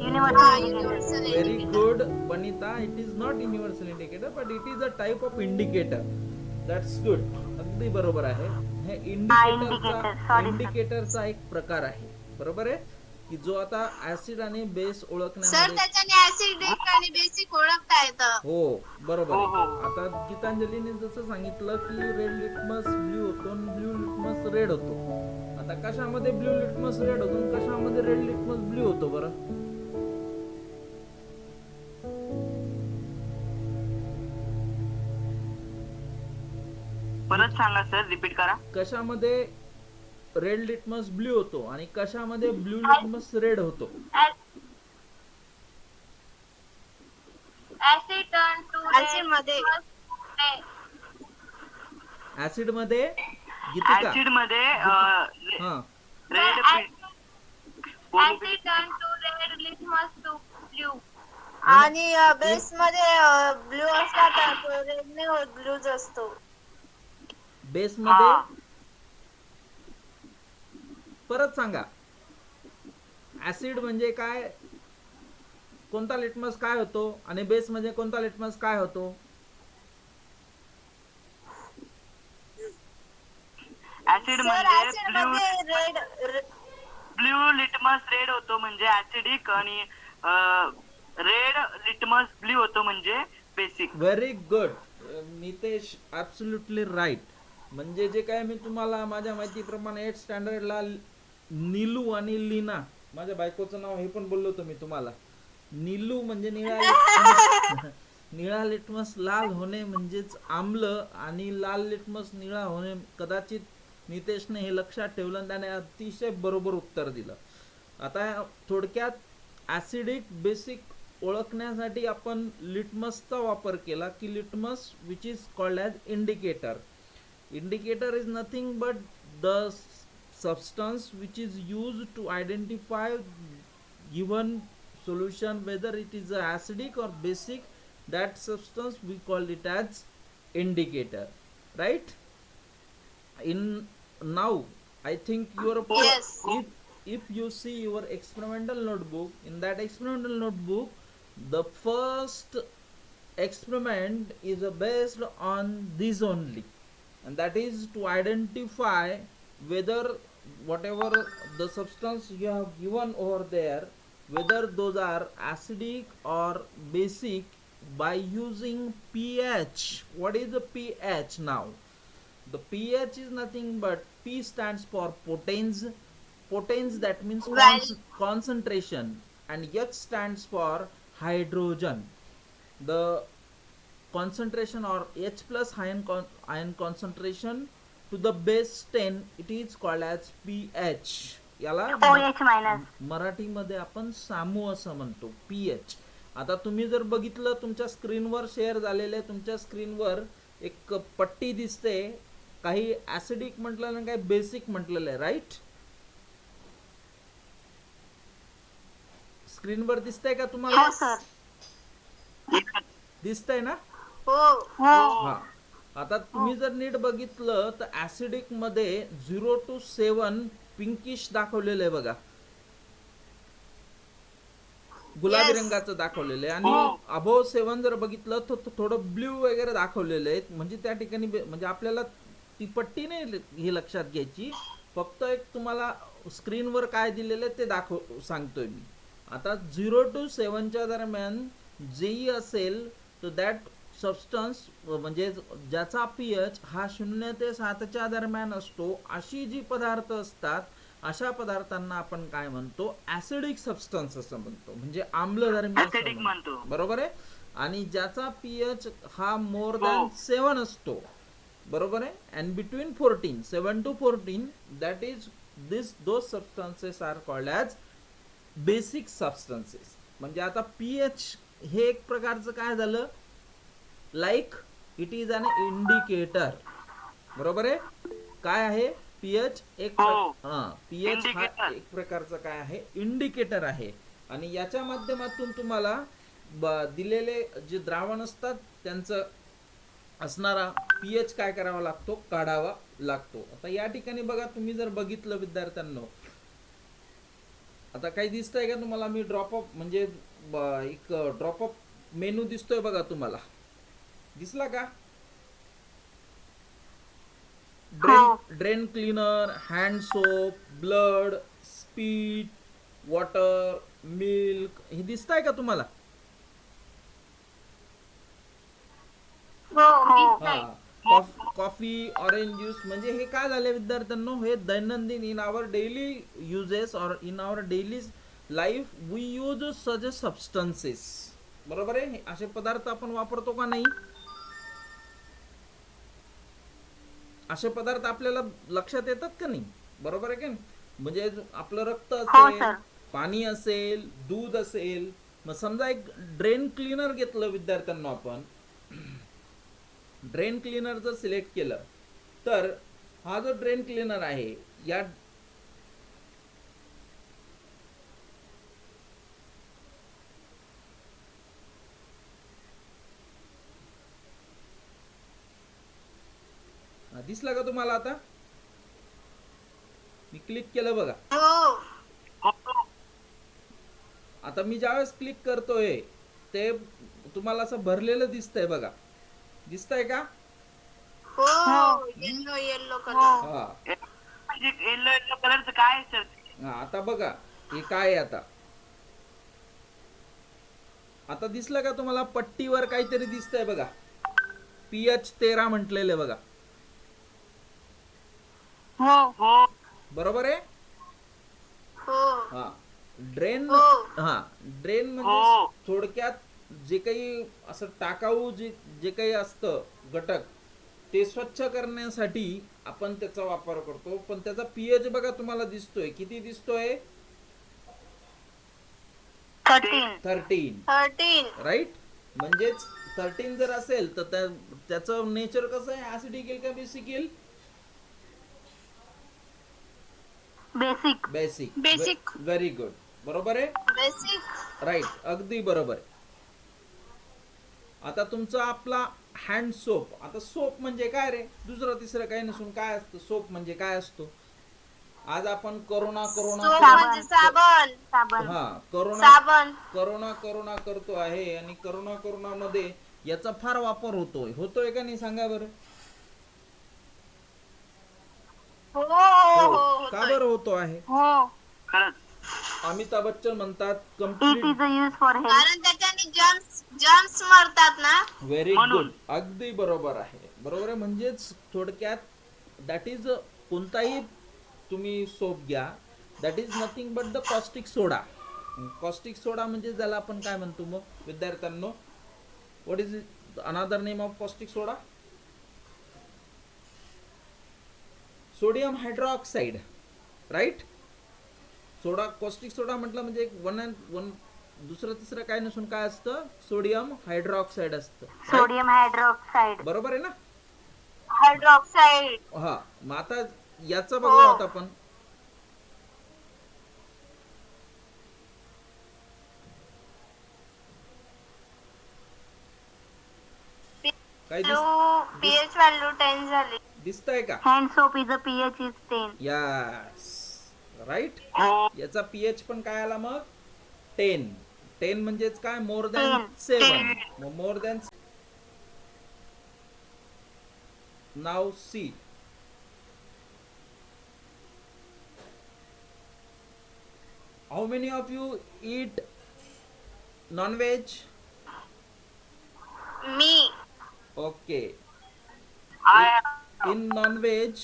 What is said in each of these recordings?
Very good, Vanita. It is not universal indicator, but it is a type of indicator. That's good. अगदी बरोबर आहे. हे इंडिकेटरचा एक प्रकार आहे. बरोबर आहे की जो आता ऍसिड आणि बेस ओळखण्यामध्ये त्याच्याने ऍसिडिक आणि बेसिक ओळखता येतं. हो बरोबर आहे. आता गीतांजलीने जसं सांगितलं की रेड लिटमस ब्ल्यू होतो आणि ब्ल्यू लिटमस रेड होतो. आता कशामध्ये ब्ल्यू लिटमस रेड होतो आणि कशामध्ये रेड लिटमस ब्ल्यू होतो बरं? परत सांगा सर, रिपीट करा. कशामध्ये रेड लिटमस ब्ल्यू होतो आणि कशामध्ये ब्ल्यू लिटमस रेड होतो? ऍसिड मध्ये गीतिका ऍसिड मध्ये हा रेड आणि बेस मध्ये ब्ल्यू असला तर रेड नाही होत, ब्लूच असतो. बेस मध्ये परत सांगा. ऍसिड म्हणजे काय, कोणता लिटमस काय होतो आणि बेस म्हणजे कोणता लिटमस काय होतो? ऍसिड म्हणजे ब्ल्यू लिटमस रेड होतो म्हणजे ऍसिडिक आणि रेड लिटमस ब्ल्यू होतो म्हणजे basic. Very good Nitesh, absolutely right. म्हणजे जे काय मी तुम्हाला माझ्या माहितीप्रमाणे 8th स्टँडर्डला नीलू आणि लीना, माझ्या बायकोचं नाव हे पण बोललो होतो मी तुम्हाला. नीलू म्हणजे निळा लिटमस लाल होणे म्हणजेच आम्ल आणि लाल लिटमस निळा होणे. कदाचित नितेशने हे लक्षात ठेवलं आणि त्याने अतिशय बरोबर उत्तर दिलं. आता थोडक्यात ऍसिडिक बेसिक ओळखण्यासाठी आपण लिटमसचा वापर केला की litmus which is called as indicator. Indicator is nothing but the substance which is used to identify given solution whether it is acidic or basic. That substance we call it as indicator, right? In now I think your Yes. if you see your experimental notebook, in that experimental notebook the first experiment is based on this only, and that is to identify whether whatever the substance you have given over there, whether those are acidic or basic by using pH. What is the pH now? The pH is nothing but P stands for potens. Potens, that means concentration, and H stands for hydrogen. The concentration or H plus ion concentration to the base 10, it is called as pH. याला मराठीमध्ये आपण सामू असं म्हणतो, pH. आता तुम्ही जर बघितलं तुमच्या स्क्रीनवर शेअर झालेले, तुमच्या स्क्रीनवर एक पट्टी दिसते, काही ऍसिडिक म्हटलेलं आणि काही बेसिक म्हटलेलं आहे, राईट? स्क्रीनवर दिसतंय का तुम्हाला? दिसतंय ना? हा. आता तुम्ही जर नीट बघितलं तर ऍसिडिक मध्ये 0 to 7 पिंकिश दाखवलेलं आहे बघा, गुलाबी रंगाचं दाखवलेलं आहे. आणि अबोव 7 जर बघितलं तर थोडं ब्ल्यू वगैरे दाखवलेलं आहे. म्हणजे त्या ठिकाणी म्हणजे आपल्याला ती पट्टी नाही हे लक्षात घ्यायची, फक्त एक तुम्हाला स्क्रीनवर काय दिलेलं आहे ते सांगतोय मी. आता 0 to 7च्या दरम्यान जेही असेल तर दॅट सबस्टन्स म्हणजे ज्याचा पीएच हा 0 ते 7च्या दरम्यान असतो, अशी जी पदार्थ असतात अशा पदार्थांना आपण काय म्हणतो? ऍसिडिक सबस्टन्स असं म्हणतो, म्हणजे आम्लधर्मी असं म्हणतो. बरोबर आहे? आणि ज्याचा पीएच हा मोर दॅन 7 असतो, बरोबर आहे, and between 14 7 to 14 that is those substances are called as basic substances. म्हणजे आता पीएच हे एक प्रकारचं काय झालं, like it is an indicator. बरोबर आहे? काय आहे पीएच? पीएच हा एक प्रकारचा काय आहे, इंडिकेटर आहे. आणि याच्या माध्यमातून तुम्हाला दिलेले जे द्रावण असतात त्यांचं असणारा पीएच काय करावा लागतो, काढावा लागतो. आता या ठिकाणी बघा, तुम्ही जर बघितलं विद्यार्थ्यांनो आता काही दिसतंय का तुम्हाला? मी ड्रॉपअप म्हणजे एक ड्रॉपअप मेनू दिसतोय बघा तुम्हाला, दिसला का? Drain cleaner, hand soap, blood, speed, water, milk, हे दिसतंय का तुम्हाला? हा, कॉफी, ऑरेंज ज्यूस, म्हणजे हे काय झाले विद्यार्थ्यांनो, हे दैनंदिन इन आवर डेली युजेस और in our daily life we use such a substances. बरोबर आहे? हे असे पदार्थ आपण वापरतो का नाही? असे पदार्थ आपल्याला लक्षात येतात का नाही? बरोबर आहे का नाही? म्हणजे आपलं रक्त असेल, पाणी असेल, दूध असेल. मग समजा एक ड्रेन क्लीनर घेतलं विद्यार्थ्यांना, आपण ड्रेन क्लीनर जर सिलेक्ट केलं तर हा जो ड्रेन क्लीनर आहे या दिसला का तुम्हाला? आता मी क्लिक केलं बघा. आता मी ज्यावेळेस क्लिक करतोय ते तुम्हाला असं भरलेलं दिसतंय बघा, दिसतंय का? हो, येलो येलो कलर. हा, म्हणजे येलो येलो कलरचं काय आहे सर? आता बघा हे काय आहे. आता दिसलं का तुम्हाला? पट्टीवर काहीतरी दिसतंय बघा, pH 13 म्हटलेलं बघा. हो. बरोबर आहे? हो. हा, ड्रेन. हो. हा, ड्रेन म्हणजे थोडक्यात जे काही असं टाकाऊ जे काही असतं घटक, ते स्वच्छ करण्यासाठी आपण त्याचा वापर करतो. पण त्याचा pH बघा तुम्हाला दिसतोय, किती दिसतोय? 13. राईट? म्हणजेच 13 जर असेल तर त्याचं नेचर कसं आहे? ऍसिडिक येईल का बेसिक येईल? बेसिक. Very good. बरोबर आहे? बेसिक. राईट, अगदी बरोबर. आता तुमचा आपला हँड सोप. आता सोप म्हणजे काय रे? दुसरं तिसरं काही नसून काय असतं? सोप म्हणजे काय असतो? आज आपण करोना म्हणजे साबण. हा, करोना करतो आहे, आणि करोना मध्ये याचा फार वापर होतोय का नाही? सांगा बरं. हो. का बरं होतो आहे? खरंच. अमिताभ बच्चन म्हणतात कम्प्लीट. कारण त्याच्याने जर्म्स मरतात ना. व्हेरी गुड, अगदी बरोबर आहे. बरोबर आहे. म्हणजेच थोडक्यात दॅट इज, कोणताही तुम्ही सोप घ्या, that is nothing but the caustic soda. Caustic soda म्हणजे ज्याला आपण काय म्हणतो मग विद्यार्थ्यांनो? What is another name of caustic soda? Sodium hydroxide. Right? Soda, caustic soda म्हटलं म्हणजे एक वन दुसरं तिसरं काय नसून काय असतं? सोडियम हायड्रॉक्साईड असतं. Sodium hydroxide. बरोबर आहे ना? हायड्रॉक्साईड. हा, मग आता याचं बघूयात आपण. काय pH व्हॅल्यू 10 झाली. दिसतंय का? Hand soap is a pH is 10. Yes, right. याचा pH पण काय आला मग? 10 म्हणजेच काय? More than 7. More than. Now see. How many of you eat non veg? मी. Okay. In non-veg,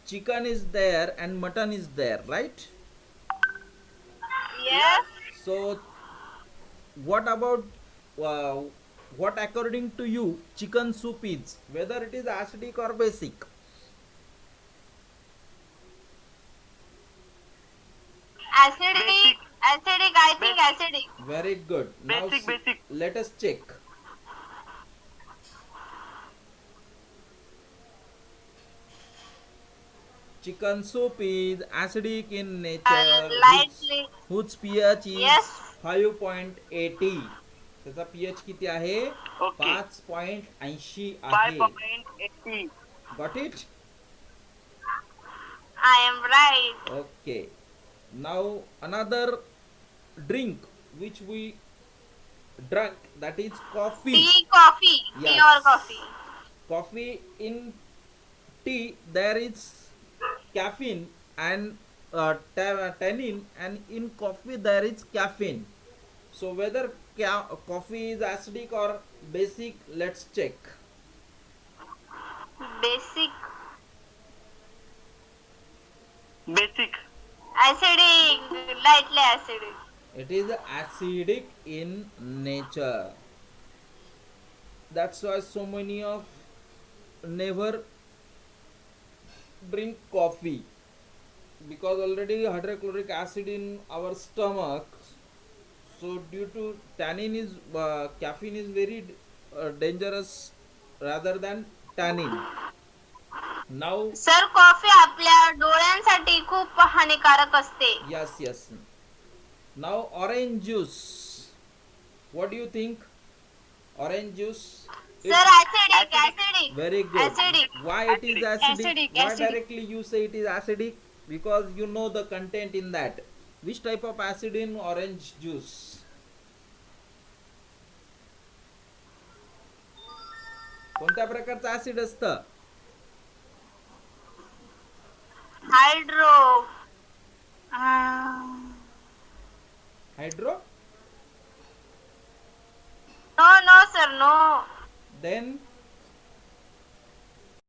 chicken is there and mutton is there, right? Yes. So, what about what according to you chicken soup is? Whether it is acidic or basic? Acidic. I think acidic. Very good. Now Basic. let us check. Chicken soup is acidic in nature, Lightly. whose pH is Yes. 5.80. त्याचा pH किती आहे? Okay. 5.80 आहे. 5.80. Got it? I am right. Okay. Now another drink which we drunk, that is coffee. tea, coffee, tea or Yes. coffee. Coffee, in tea there is caffeine and tannin, and in coffee there is caffeine. So whether coffee is acidic or basic, let's check. Basic, basic. acidic, lightly acidic. It is acidic in nature. That's why so many of never drink coffee, because already hydrochloric acid in our stomach. So due to tannin is caffeine is very dangerous rather than tannin. Now, sir coffee आपल्या डोळ्यांसाठी खूप हानिकारक असते. yes. Now orange juice. What do you think? Orange juice. Sir It's acidic, Acidic. Acidic, very good. Acidic, Why it is Acidic. acidic? Acidic, Why acidic. directly you say it is acidic? Because you know the content in that. Which type of acid in orange juice? कोणत्या प्रकारचं acid असतं? Hydro, hydro. No no sir no. Then